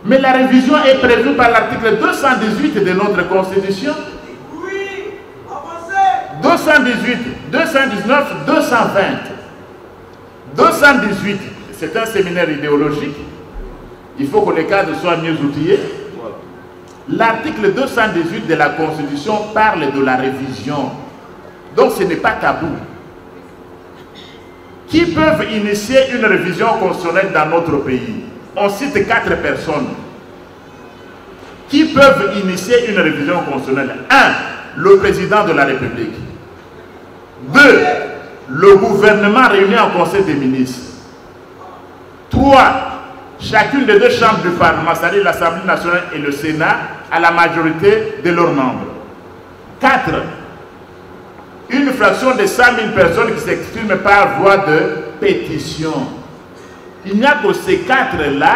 Mais la révision est prévue par l'article 218 de notre Constitution. Oui, avancez. 218, 219, 220. 218, c'est un séminaire idéologique. Il faut que les cadres soient mieux outillés. L'article 218 de la Constitution parle de la révision. Donc ce n'est pas tabou. Qui peuvent initier une révision constitutionnelle dans notre pays? On cite 4 personnes qui peuvent initier une révision constitutionnelle. 1. Le président de la République. 2. Le gouvernement réuni en Conseil des ministres. 3. Chacune des 2 chambres du Parlement, c'est-à-dire l'Assemblée nationale et le Sénat, à la majorité de leurs membres. 4. Une fraction de 100 000 personnes qui s'expriment par voie de pétition. Il n'y a que ces 4-là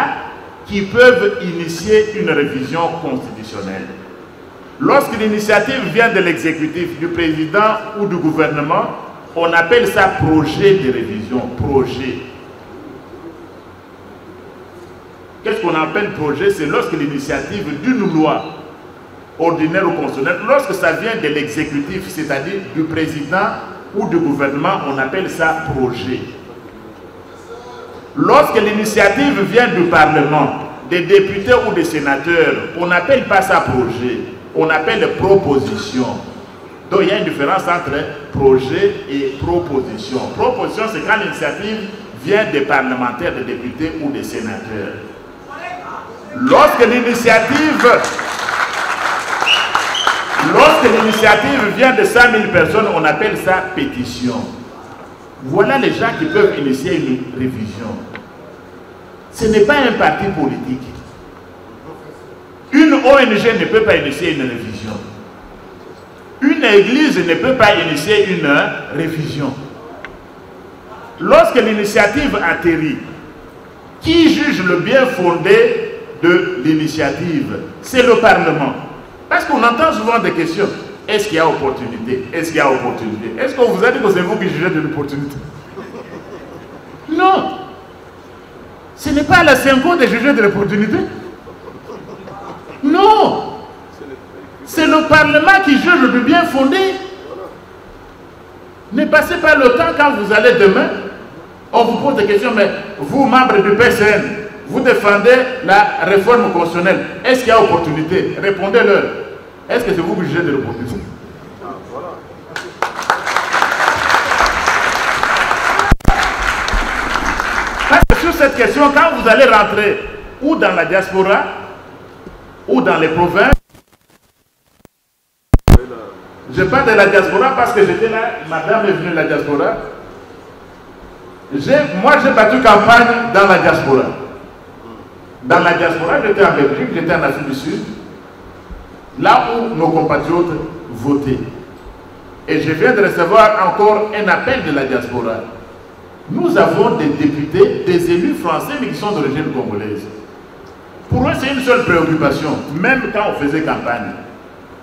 qui peuvent initier une révision constitutionnelle. Lorsque l'initiative vient de l'exécutif, du président ou du gouvernement, on appelle ça projet de révision. Projet. Qu'est-ce qu'on appelle projet? C'est lorsque l'initiative d'une loi ordinaire ou constitutionnelle, lorsque ça vient de l'exécutif, c'est-à-dire du président ou du gouvernement, on appelle ça projet. Lorsque l'initiative vient du Parlement, des députés ou des sénateurs, on n'appelle pas ça projet, on appelle proposition. Donc il y a une différence entre projet et proposition. Proposition, c'est quand l'initiative vient des parlementaires, des députés ou des sénateurs. Lorsque l'initiative vient de 100 000 personnes, on appelle ça pétition. Voilà les gens qui peuvent initier une révision. Ce n'est pas un parti politique. Une ONG ne peut pas initier une révision. Une église ne peut pas initier une révision. Lorsque l'initiative atterrit, qui juge le bien fondé de l'initiative? C'est le Parlement. Parce qu'on entend souvent des questions. Est-ce qu'il y a opportunité? Est-ce qu'il y a opportunité? Est-ce qu'on vous a dit que c'est vous qui jugez de l'opportunité? Non. Ce n'est pas à la Senko de juger de l'opportunité. Non. C'est le Parlement qui juge du bien fondé. Ne passez pas le temps quand vous allez demain. On vous pose des questions, mais vous, membres du PCN, vous défendez la réforme constitutionnelle. Est-ce qu'il y a opportunité? Répondez-leur. Est-ce que c'est vous qui jugez de l'opportunité? Parce que sur cette question, quand vous allez rentrer ou dans la diaspora, ou dans les provinces, je parle de la diaspora parce que j'étais là, madame est venue de la diaspora. Moi, j'ai battu campagne dans la diaspora. Dans la diaspora, j'étais en Belgique, j'étais en Afrique du Sud, là où nos compatriotes votaient. Et je viens de recevoir encore un appel de la diaspora. Nous avons des députés, des élus français, mais qui sont d'origine congolaise. Pour eux, c'est une seule préoccupation, même quand on faisait campagne.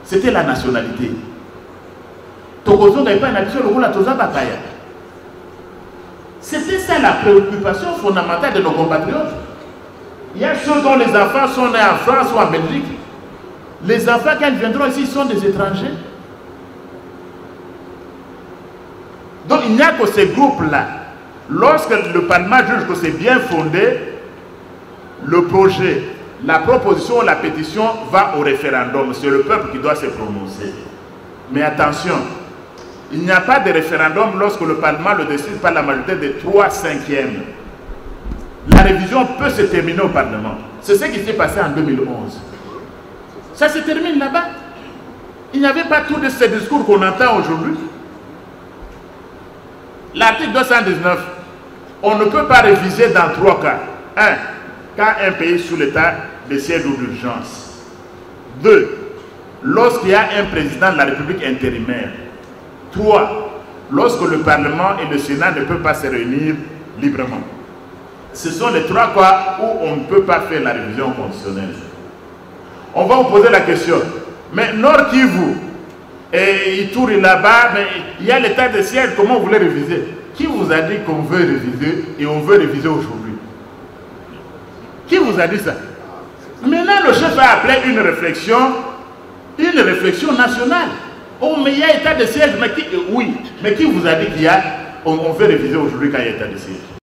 C'était la nationalité. Togozo n'avait pas une action, le Roula Toza Bakaya. C'était ça la préoccupation fondamentale de nos compatriotes. Il y a ceux dont les enfants sont nés en France ou en Belgique. Les enfants, quand ils viendront ici, sont des étrangers. Donc il n'y a que ces groupes-là. Lorsque le Parlement juge que c'est bien fondé, le projet, la proposition, la pétition va au référendum. C'est le peuple qui doit se prononcer. Mais attention, il n'y a pas de référendum lorsque le Parlement le décide par la majorité de 3/5. La révision peut se terminer au Parlement. C'est ce qui s'est passé en 2011. Ça se termine là-bas. Il n'y avait pas tout de ces discours qu'on entend aujourd'hui. L'article 219, on ne peut pas réviser dans 3 cas. 1. Quand un pays est sous l'état de siège ou d'urgence. 2. Lorsqu'il y a un président de la République intérimaire. 3. lorsque le Parlement et le Sénat ne peuvent pas se réunir librement. Ce sont les 3 cas où on ne peut pas faire la révision constitutionnelle. On va vous poser la question, mais Nord Kivu et Ituri là-bas, mais il y a l'état de siège, comment vous voulez réviser? Qui vous a dit qu'on veut réviser et on veut réviser aujourd'hui? Qui vous a dit ça? Maintenant, le chef a appelé une réflexion nationale. Oh, mais il y a état de siège, mais qui, oui, mais qui vous a dit qu'il y a, on veut réviser aujourd'hui quand il y a état de siège?